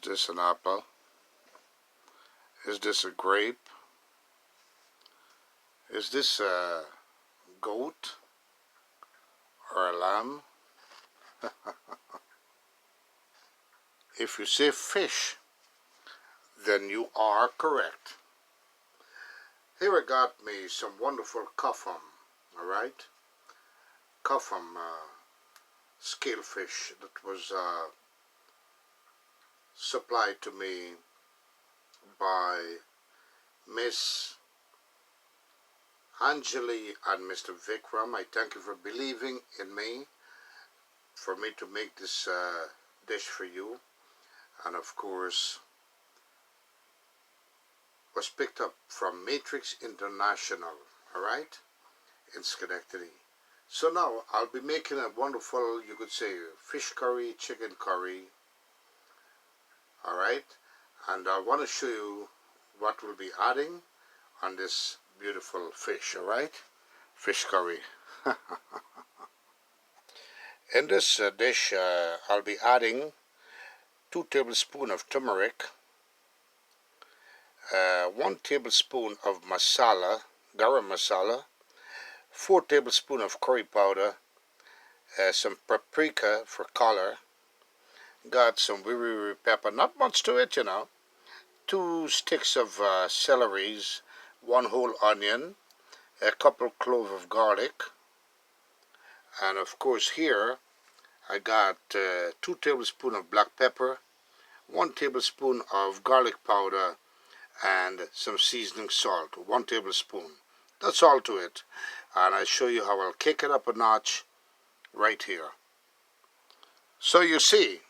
this an apple? Is this a grape? Is this a goat or a lamb? If you say fish, then you are correct. Here I got me some wonderful kuffum, alright? Kuffum scale fish that was supplied to me by Miss Anjali and Mr. Vikram. I thank you for believing in me, for me to make this dish for you. And of course, was picked up from Matrix International, alright, in Schenectady. So now I'll be making a wonderful, you could say, fish curry, chicken curry, alright, and I want to show you what we'll be adding on this beautiful fish, alright, fish curry. In this dish, I'll be adding 2 tablespoons of turmeric, 1 tablespoon of masala, garam masala, 4 tablespoons of curry powder, some paprika for color, got some wiri pepper, not much to it, you know, 2 sticks of celeries, 1 whole onion, a couple cloves of garlic, and of course here I got 2 tablespoons of black pepper, 1 tablespoon of garlic powder, and some seasoning salt, 1 tablespoon. That's all to it. And I show you how I'll kick it up a notch right here. So you see,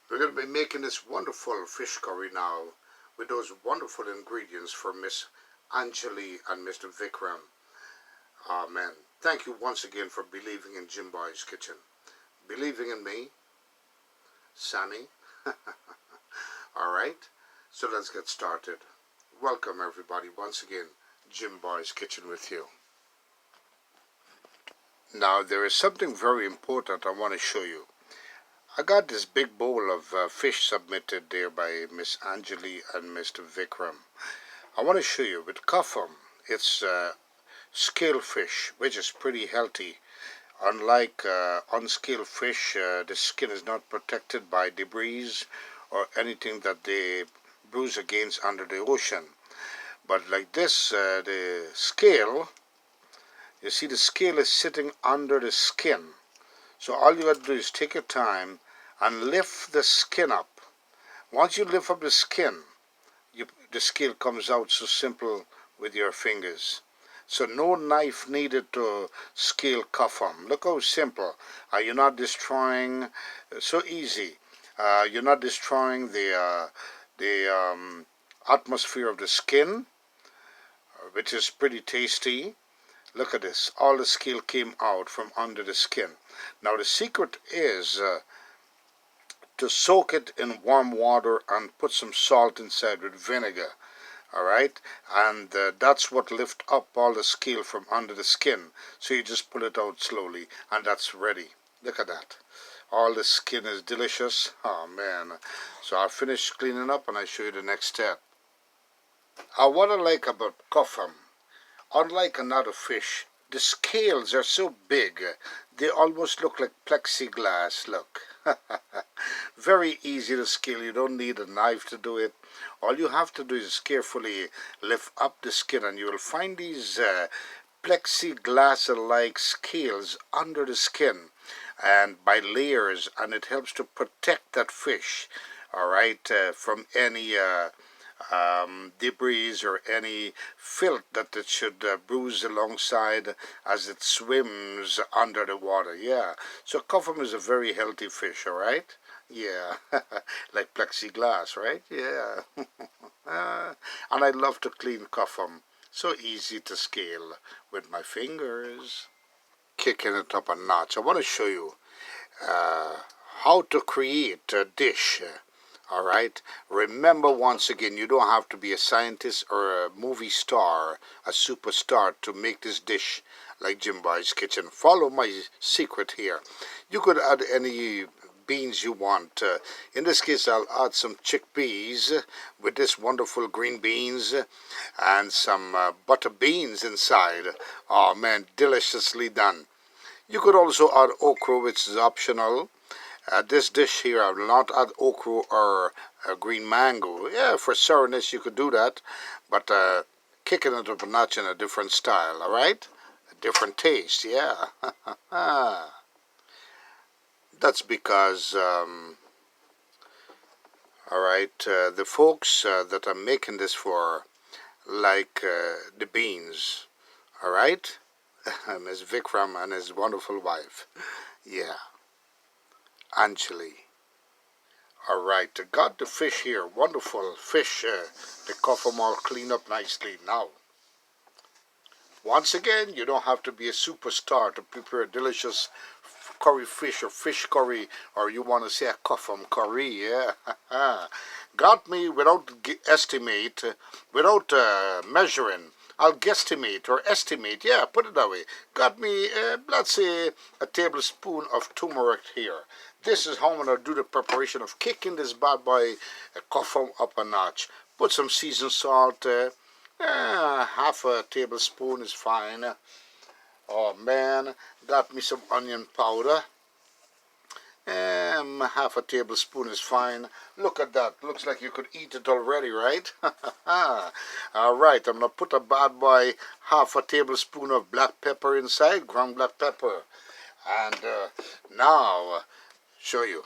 we're going to be making this wonderful fish curry now with those wonderful ingredients from Miss Anjali and Mr. Vikram. Amen. Thank you once again for believing in Jimboys Kitchen. Believing in me, Sammy. Alright, so let's get started. Welcome everybody once again, Jimboys Kitchen with you. Now there is something very important I want to show you. I got this big bowl of fish submitted there by Miss Anjali and Mr. Vikram. I want to show you with kuffum, it's scale fish, which is pretty healthy. Unlike unscaled fish, the skin is not protected by debris or anything that they bruise against under the ocean. But like this, the scale, you see the scale is sitting under the skin. So all you got to do is take your time and lift the skin up. Once you lift up the skin, the scale comes out so simple with your fingers. So no knife needed to scale kuffum. Look how simple. You're not destroying, so easy. You're not destroying the atmosphere of the skin, which is pretty tasty. Look at this. All the scale came out from under the skin. Now the secret is to soak it in warm water and put some salt inside with vinegar. Alright, and that's what lifts up all the scale from under the skin. So you just pull it out slowly and that's ready. Look at that. All the skin is delicious. Oh man. So I'll finish cleaning up and I'll show you the next step. What I like about kuffum, unlike another fish, the scales are so big, they almost look like plexiglass. Look. Very easy to scale. You don't need a knife to do it. All you have to do is carefully lift up the skin and you will find these plexiglass-like scales under the skin and by layers, and it helps to protect that fish, alright, from any debris or any filth that it should bruise alongside as it swims under the water. Yeah, so kuffum is a very healthy fish, alright? Yeah, like plexiglass, right? Yeah. And I love to clean kuffum. So easy to scale with my fingers. Kicking it up a notch. I want to show you how to create a dish. Alright, remember once again, you don't have to be a scientist or a movie star, a superstar to make this dish like Jimboys Kitchen. Follow my secret here. You could add any beans you want. In this case, I'll add some chickpeas with this wonderful green beans and some butter beans inside. Oh man, deliciously done. You could also add okra, which is optional. This dish here, I will not add okra or green mango. Yeah, for sourness you could do that, but kicking it up a notch in a different style, alright? A different taste, yeah. That's because, alright, the folks that I'm making this for like the beans, alright? Miss Vikram and his wonderful wife. Yeah, Anjali. Alright, got the fish here. Wonderful fish. The cough them all clean up nicely. Now, once again, you don't have to be a superstar to prepare a delicious curry fish or fish curry, or you want to say a kuffum curry, yeah. Got me without without measuring. I'll guesstimate or estimate, yeah, put it that way. Got me, let's say, a tablespoon of turmeric here. This is how I'm going to do the preparation of kicking this bad boy kuffum up a notch. Put some seasoned salt, half a tablespoon is fine. Oh man, got me some onion powder. Half a tablespoon is fine. Look at that. Looks like you could eat it already, right? Alright, I'm going to put a bad boy half a tablespoon of black pepper inside, ground black pepper. And now, show you.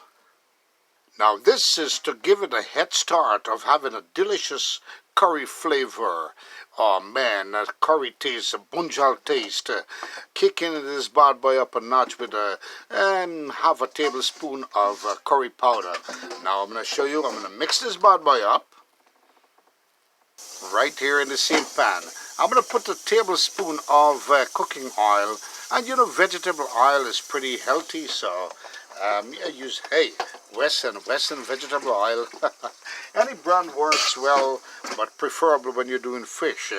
Now this is to give it a head start of having a delicious curry flavor. Oh man, that curry taste, a bunjal taste. Kicking this bad boy up a notch with half a tablespoon of curry powder. Now I'm going to show you, I'm going to mix this bad boy up. Right here in the same pan. I'm going to put a tablespoon of cooking oil. And you know, vegetable oil is pretty healthy, so I use, Wesson vegetable oil. Any brand works well, but preferably when you're doing fish.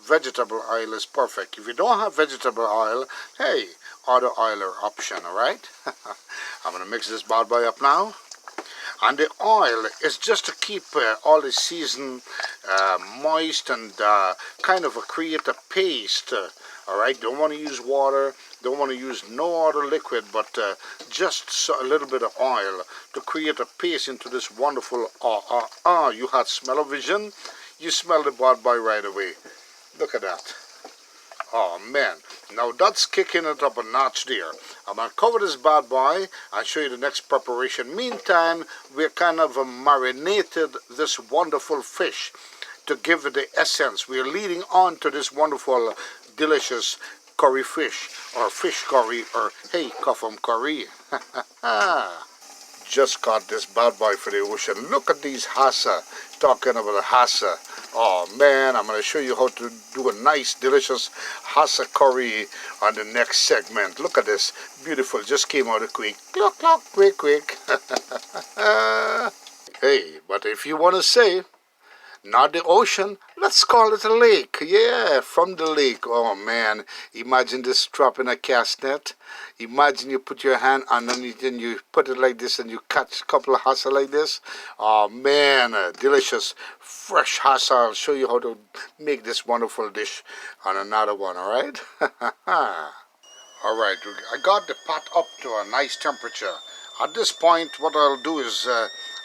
Vegetable oil is perfect. If you don't have vegetable oil, hey, other oil are option, alright? I'm going to mix this bad boy up now. And the oil is just to keep all the season moist and kind of create a paste. Alright, don't want to use water, don't want to use no other liquid, but just a little bit of oil to create a paste into this wonderful, you had smell-o-vision? You smell the bad boy right away. Look at that. Oh man, now that's kicking it up a notch there. I'm going to cover this bad boy and show you the next preparation. Meantime, we're kind of marinated this wonderful fish to give it the essence. We're leading on to this wonderful, delicious curry fish, or fish curry, or hey, kuffum curry. Just caught this bad boy for the ocean. Look at these hassa. Talking about a hassa. Oh man, I'm going to show you how to do a nice, delicious hassa curry on the next segment. Look at this. Beautiful. Just came out of quick. Clock, clock, quick, quick. Hey, but if you want to say, not the ocean, let's call it a lake. Yeah, from the lake. Oh man, imagine this drop in a cast net. Imagine you put your hand underneath and you put it like this and you catch a couple of hassa like this. Oh man, delicious fresh hassa. I'll show you how to make this wonderful dish on another one, alright? Alright, I got the pot up to a nice temperature. At this point, what I'll do is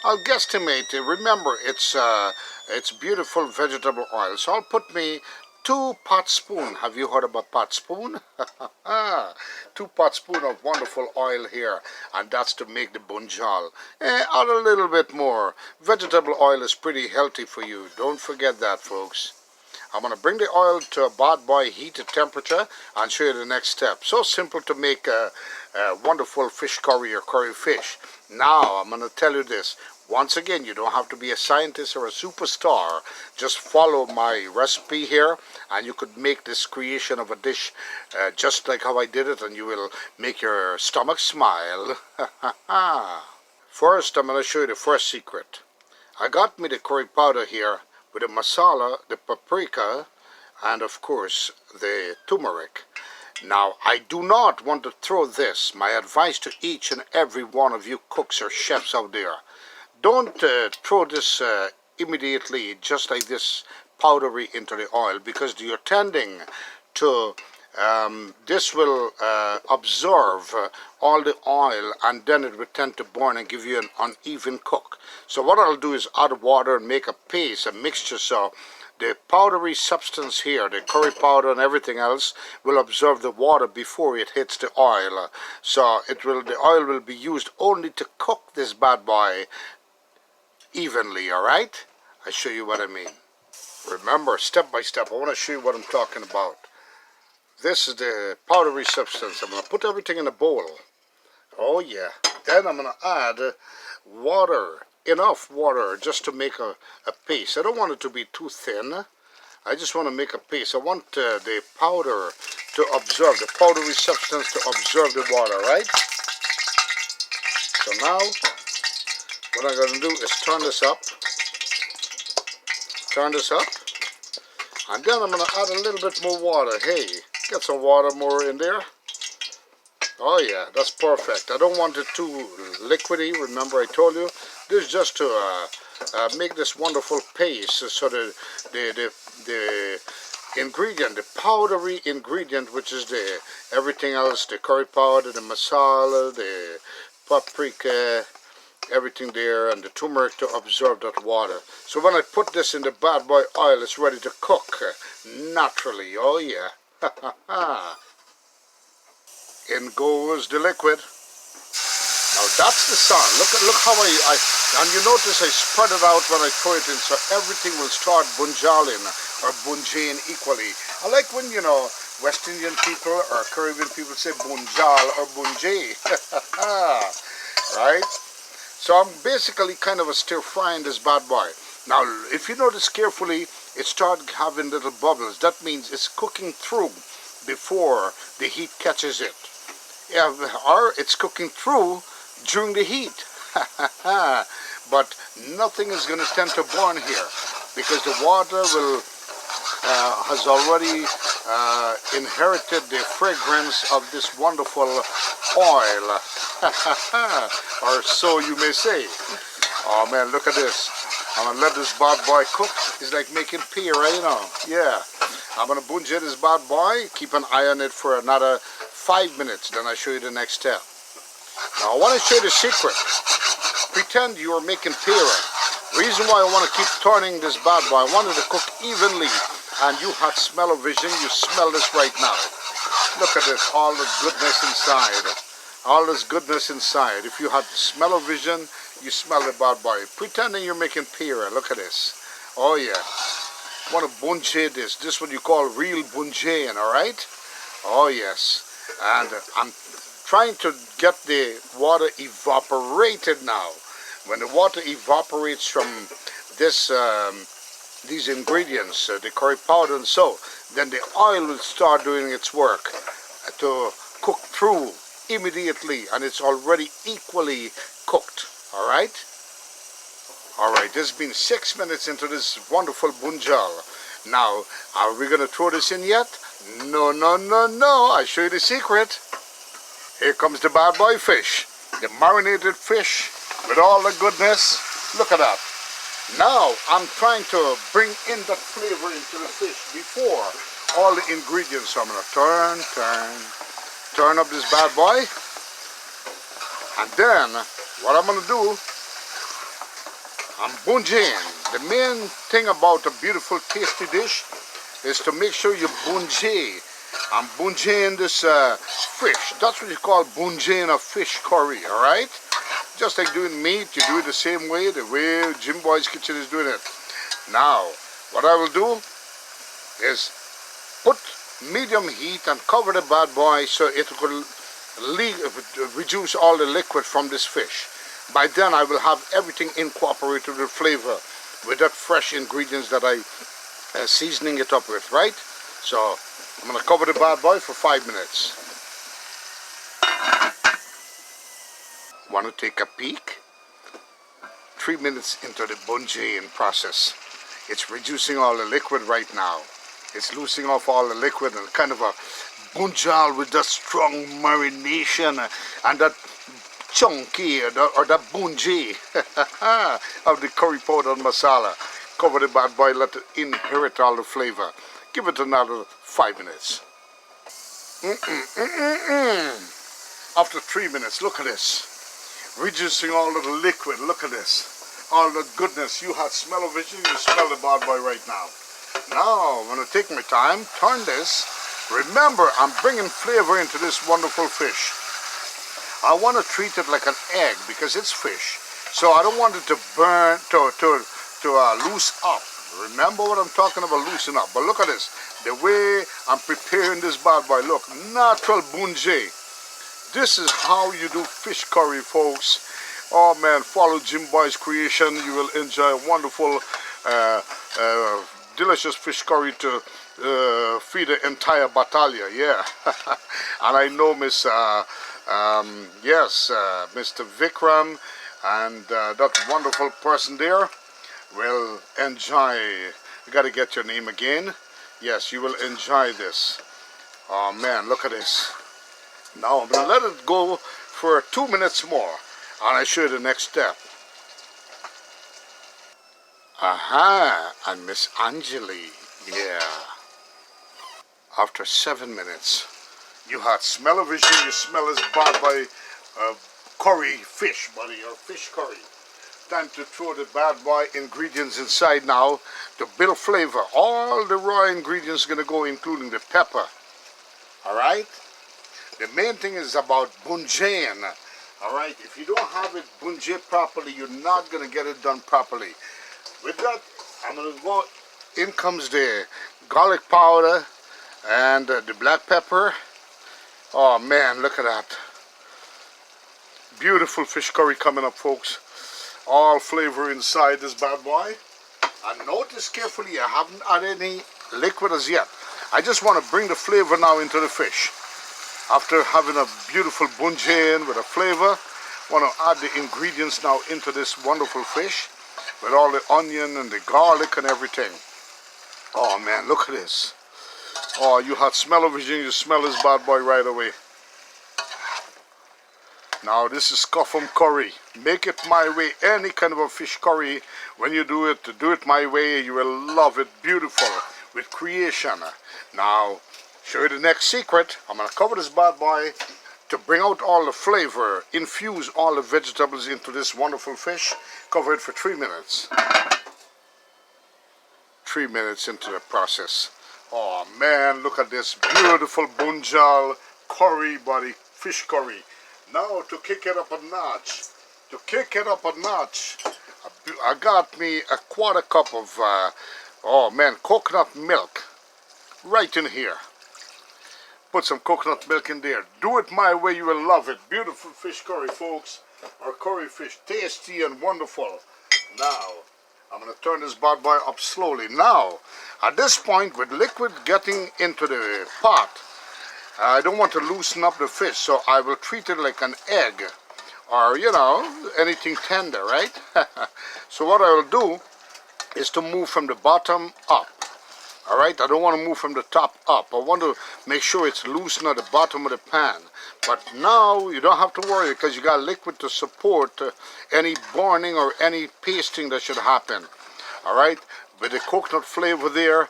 I'll guesstimate. Remember, it's beautiful vegetable oil. So I'll put me 2 pot spoon. Have you heard about pot spoon? 2 pot spoon of wonderful oil here, and that's to make the bunjal. Add a little bit more. Vegetable oil is pretty healthy for you. Don't forget that, folks. I'm going to bring the oil to a bad boy heated temperature and show you the next step. So simple to make a wonderful fish curry or curry fish. Now, I'm going to tell you this. Once again, you don't have to be a scientist or a superstar. Just follow my recipe here and you could make this creation of a dish just like how I did it, and you will make your stomach smile. First, I'm going to show you the first secret. I got me the curry powder here with the masala, the paprika, and of course the turmeric. Now, I do not want to throw this. My advice to each and every one of you cooks or chefs out there. Don't throw this immediately, just like this, powdery into the oil, because you're tending to this will absorb all the oil, and then it will tend to burn and give you an uneven cook. So what I'll do is add water and make a paste, a mixture, so the powdery substance here, the curry powder and everything else, will absorb the water before it hits the oil. So the oil will be used only to cook this bad boy evenly, all right? I show you what I mean. Remember, step by step, I want to show you what I'm talking about. This is the powdery substance. I'm going to put everything in a bowl. Oh yeah. Then I'm going to add water, enough water just to make a paste. I don't want it to be too thin. I just want to make a paste. I want the powder to absorb, the powdery substance to absorb the water, right? So now, what I'm going to do is turn this up, and then I'm going to add a little bit more water. Hey, get some water more in there. Oh yeah, that's perfect. I don't want it too liquidy. Remember I told you, this is just to make this wonderful paste, so the ingredient, the powdery ingredient, which is the everything else, the curry powder, the masala, the paprika, everything there, and the turmeric to absorb that water. So when I put this in the bad boy oil, it's ready to cook naturally. Oh yeah. In goes the liquid. Now that's the sound. Look how and you notice I spread it out when I throw it in, so everything will start bunjaling or bunjaing equally. I like when, you know, West Indian people or Caribbean people say bunjal or bunjay. Right? So I'm basically kind of a stir frying this bad boy. Now, if you notice carefully, it starts having little bubbles. That means it's cooking through before the heat catches it. Yeah, or it's cooking through during the heat. But nothing is going to tend to burn here, because the water will has already inherited the fragrance of this wonderful oil, or so you may say. Oh man, look at this. I'm going to let this bad boy cook. It's like making pea, right? You know. Yeah. I'm going to bunjay this bad boy. Keep an eye on it for another 5 minutes. Then I'll show you the next step. Now I want to show you the secret. Pretend you are making pea. Reason why I want to keep turning this bad boy, I wanted to cook evenly. And you had smell-o-vision. You smell this right now. Look at this. All the goodness inside. All this goodness inside. If you had smell-o-vision, you smell the bad boy. Pretending you're making pea. Look at this. Oh yeah. Want to bunjay this. This is what you call real bunjaying, alright? Oh yes. And I'm trying to get the water evaporated now. When the water evaporates from this these ingredients, the curry powder and so, then the oil will start doing its work to cook through immediately, and it's already equally cooked. Alright? Alright, this has been 6 minutes into this wonderful bunjal. Now, are we going to throw this in yet? No, no, no, no. I'll show you the secret. Here comes the bad boy fish. The marinated fish with all the goodness. Look at that. Now, I'm trying to bring in that flavor into the fish before all the ingredients. So I'm going to turn up this bad boy. And then, what I'm going to do, I'm bunjaying. The main thing about a beautiful, tasty dish is to make sure you bunjay. I'm bunjaying this fish. That's what you call bunjaying a fish curry, alright? Just like doing meat, you do it the same way, the way Jimboys kitchen is doing it. Now, what I will do is put medium heat and cover the bad boy so it will reduce all the liquid from this fish. By then I will have everything incorporated with flavor, with that fresh ingredients that I seasoning it up with, right? So I'm going to cover the bad boy for 5 minutes. Want to take a peek? 3 minutes into the bunjaying process. It's reducing all the liquid right now. It's loosening off all the liquid, and kind of a bunjal with that strong marination and that chunky or that bunji of the curry powder and masala. Cover the bad boy, let it inherit all the flavor. Give it another 5 minutes. After 3 minutes, look at this. Reducing all of the liquid, look at this. All the goodness. You had smell of it, you smell the bad boy right now. Now, I'm going to take my time, turn this. Remember, I'm bringing flavor into this wonderful fish. I want to treat it like an egg because it's fish. So I don't want it to burn, to loose up. Remember what I'm talking about, loosen up. But look at this. The way I'm preparing this bad boy. Look, natural bunje. This is how you do fish curry, folks. Oh man, follow Jimboys creation. You will enjoy a wonderful, delicious fish curry to feed the entire battalion. Yeah. And I know Mr. Vikram and that wonderful person there will enjoy. You got to get your name again. Yes, you will enjoy this. Oh man, look at this. Now I'm going to let it go for 2 minutes more, and I show you the next step. Aha, and Miss Anjali, yeah. After 7 minutes, you had smell of vision, you smell this bad by curry fish, buddy, or fish curry. Time to throw the bad boy ingredients inside now to build flavor. All the raw ingredients are going to go, including the pepper. Alright? The main thing is about bunjain. Alright? If you don't have it bunjay properly, you're not going to get it done properly. With that, I'm going to go, in comes the garlic powder and the black pepper. Oh man, look at that. Beautiful fish curry coming up, folks. All flavor inside this bad boy. And notice carefully, I haven't added any liquid as yet. I just want to bring the flavor now into the fish. After having a beautiful bunjain with a flavor, I want to add the ingredients now into this wonderful fish with all the onion and the garlic and everything. Oh man, look at this. Oh, you had smell of it, you smell this bad boy right away. Now this is Coffum curry. Make it my way. Any kind of a fish curry, when you do it my way, you will love it. Beautiful with creation. Now, show you the next secret. I'm going to cover this bad boy to bring out all the flavor, infuse all the vegetables into this wonderful fish. Cover it for 3 minutes. 3 minutes into the process. Oh man, look at this beautiful bunjal curry, buddy, fish curry. Now to kick it up a notch, I got me a quarter cup of, coconut milk right in here. Put some coconut milk in there. Do it my way, you will love it. Beautiful fish curry, folks. Or curry fish, tasty and wonderful. Now, I'm going to turn this bad boy up slowly. Now, at this point, with liquid getting into the pot, I don't want to loosen up the fish, so I will treat it like an egg. Or, you know, anything tender, right? So what I will do is to move from the bottom up. Alright, I don't want to move from the top up. I want to make sure it's loosened at the bottom of the pan. But now you don't have to worry because you got liquid to support any burning or any pasting that should happen. Alright, with the coconut flavor there,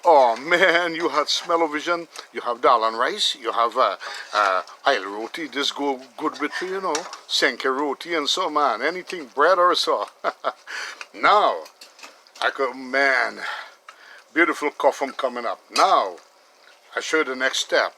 oh man, you have smell-o-vision, you have dal and rice, you have oil roti. This go good with, you know, senke roti and so, man, anything, bread or so. Now, I go, man, beautiful coffum coming up. Now, I show you the next step.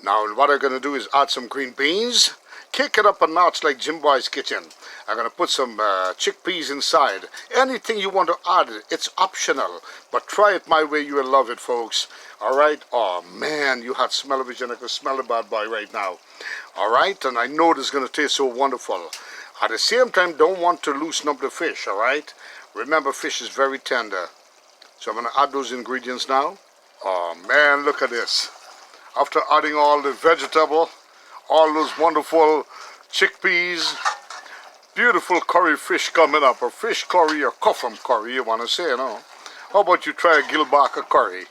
Now, what I'm going to do is add some green beans, kick it up a notch like Jimboys kitchen. I'm going to put some chickpeas inside. Anything you want to add, it's optional. But try it my way, you will love it, folks. Alright? Oh, man, you had smell-o-vision. I can smell the bad boy right now. Alright? And I know this is going to taste so wonderful. At the same time, don't want to loosen up the fish, alright? Remember, fish is very tender. So I'm going to add those ingredients now. Oh man, look at this. After adding all the vegetable, all those wonderful chickpeas, beautiful curry fish coming up, or fish curry or coffum curry, you want to say, you know. How about you try a Gilbaka curry?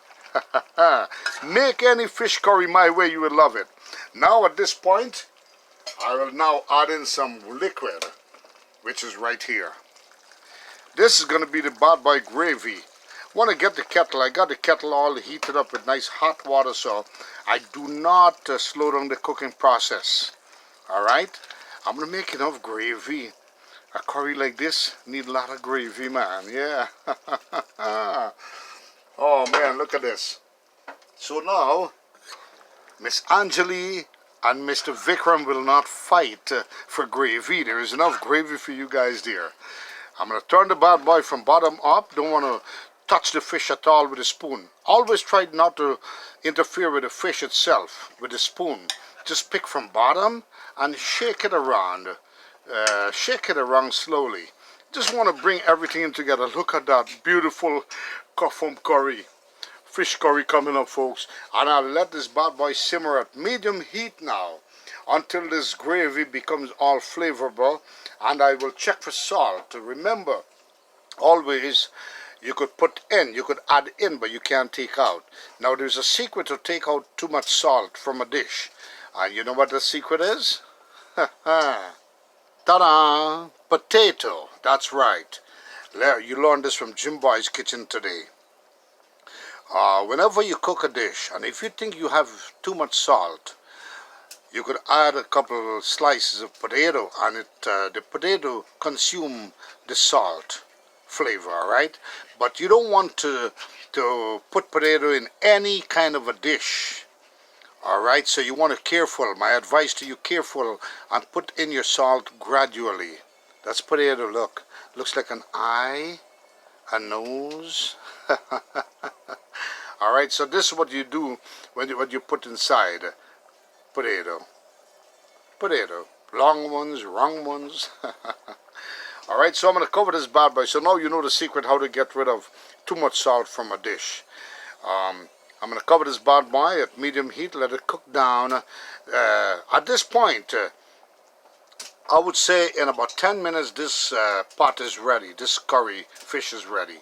Make any fish curry my way, you will love it. Now at this point, I will now add in some liquid, which is right here. This is going to be the bad boy gravy. Want to get the kettle. I got the kettle all heated up with nice hot water, so I do not slow down the cooking process. Alright? I'm going to make enough gravy. A curry like this need a lot of gravy, man. Yeah. Oh man, look at this. So now, Miss Anjali and Mr. Vikram will not fight for gravy. There is enough gravy for you guys there. I'm going to turn the bad boy from bottom up. Don't want to touch the fish at all with a spoon. Always try not to interfere with the fish itself with a spoon. Just pick from bottom and shake it around. Shake it around slowly. Just want to bring everything in together. Look at that beautiful kafum curry. Fish curry coming up, folks. And I'll let this bad boy simmer at medium heat now until this gravy becomes all flavorful, and I will check for salt. Remember, always you could put in, you could add in, but you can't take out. Now there's a secret to take out too much salt from a dish. And you know what the secret is? Ta-da! Potato. That's right. You learned this from Jimboys kitchen today. Whenever you cook a dish, and if you think you have too much salt, you could add a couple slices of potato, and the potato consume the salt flavor, all right? But you don't want to put potato in any kind of a dish, all right? So you want to careful. My advice to you, careful, and put in your salt gradually. That's potato. Look, looks like an eye, a nose. All right, so this is what you do when you put inside potato. Potato. Long ones, wrong ones. All right, so I'm going to cover this bad boy. So now you know the secret how to get rid of too much salt from a dish. I'm going to cover this bad boy at medium heat, let it cook down. At this point, I would say in about 10 minutes this pot is ready. This curry fish is ready.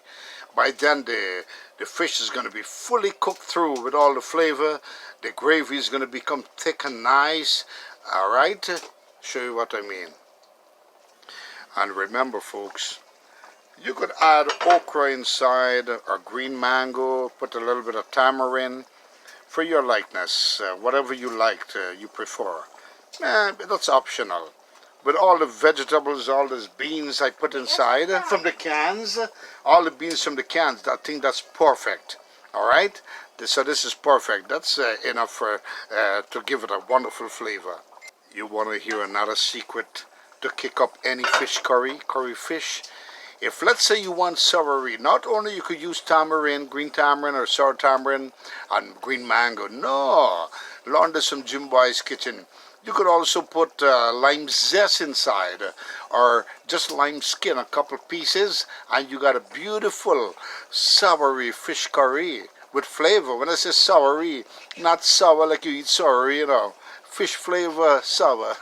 By then the fish is going to be fully cooked through with all the flavor. The gravy is going to become thick and nice. All right, show you what I mean. And remember, folks, you could add okra inside or green mango, put a little bit of tamarind for your likeness, whatever you liked, you prefer. That's optional. With all the vegetables, all those beans I put inside from the cans, all the beans from the cans, I think that's perfect. All right, so this is perfect. That's enough for to give it a wonderful flavor. You want to hear another secret to kick up any fish curry fish? If let's say you want celery, not only you could use tamarind, green tamarind or sour tamarind and green mango. No, learn this from Jimboys kitchen. You could also put lime zest inside, or just lime skin, a couple pieces, and you got a beautiful soury fish curry with flavor. When I say soury, not sour like you eat soury, you know. Fish flavor sour.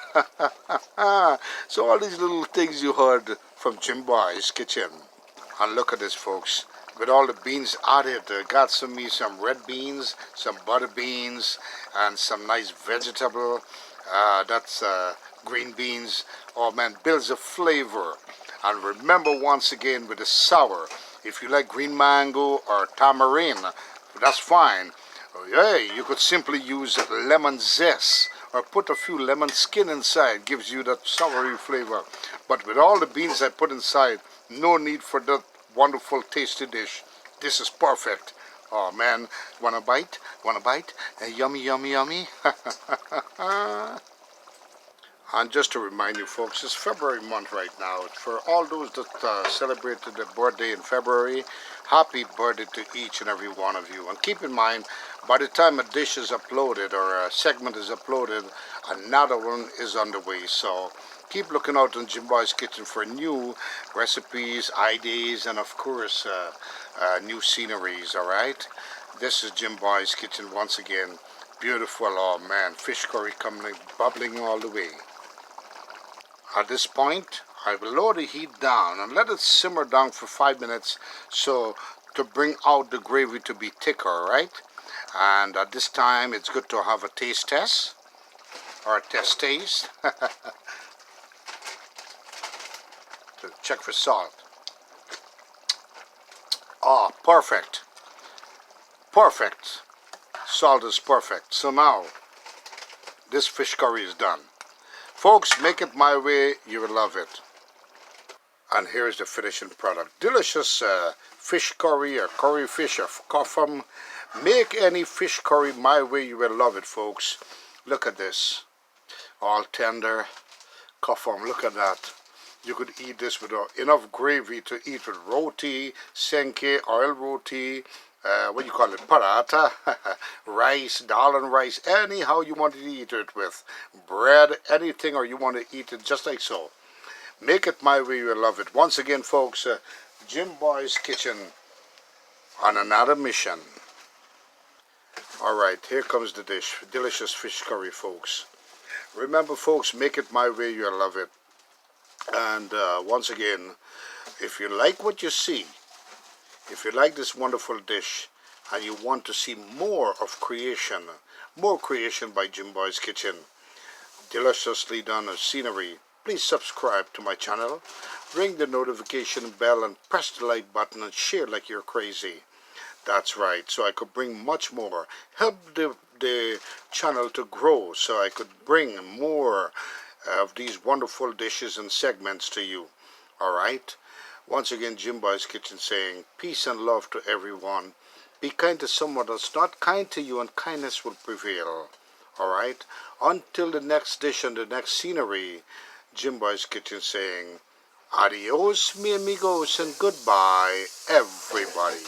So all these little things you heard from Jimboys kitchen. And look at this, folks. With all the beans added, got some red beans, some butter beans, and some nice vegetable. That's green beans. Oh man, builds a flavor. And remember once again with the sour, if you like green mango or tamarind, that's fine. Hey, you could simply use lemon zest or put a few lemon skin inside, gives you that soury flavor. But with all the beans I put inside, no need for that wonderful tasty dish. This is perfect. Oh man, wanna bite? Wanna bite? Yummy, yummy, yummy. And just to remind you folks, it's February month right now. For all those that celebrated their birthday in February, happy birthday to each and every one of you. And keep in mind, by the time a dish is uploaded or a segment is uploaded, another one is on the way. So keep looking out on Jimboys Kitchen for new recipes, ideas, and of course, new sceneries, all right? This is Jimboys Kitchen once again. Beautiful, oh man, fish curry coming, bubbling all the way. At this point, I will lower the heat down and let it simmer down for 5 minutes so to bring out the gravy to be thicker, right? And at this time, it's good to have a taste test or a taste to check for salt. Oh, perfect. Perfect. Salt is perfect. So now, this fish curry is done. Folks, make it my way. You will love it. And here's the finishing product. Delicious fish curry or curry fish of Coffam. Make any fish curry my way. You will love it, folks. Look at this. All tender. Coffam, look at that. You could eat this with enough gravy to eat with roti, senke, oil roti, what you call it, paratha, rice, dal and rice, anyhow you want to eat it with. Bread, anything, or you want to eat it just like so. Make it my way, you will love it. Once again, folks, Jimboys Kitchen on another mission. Alright, here comes the dish. Delicious fish curry, folks. Remember, folks, make it my way, you'll love it. And once again, if you like what you see, if you like this wonderful dish, and you want to see more of creation, more creation by Jimboys Kitchen, deliciously done scenery, please subscribe to my channel, ring the notification bell and press the like button and share like you're crazy. That's right, so I could bring much more. Help the channel to grow so I could bring more of these wonderful dishes and segments to you. Alright? Once again, Jimboys Kitchen saying peace and love to everyone. Be kind to someone that's not kind to you and kindness will prevail. Alright? Until the next dish and the next scenery, Jimboys Kitchen saying adios mi amigos and goodbye everybody.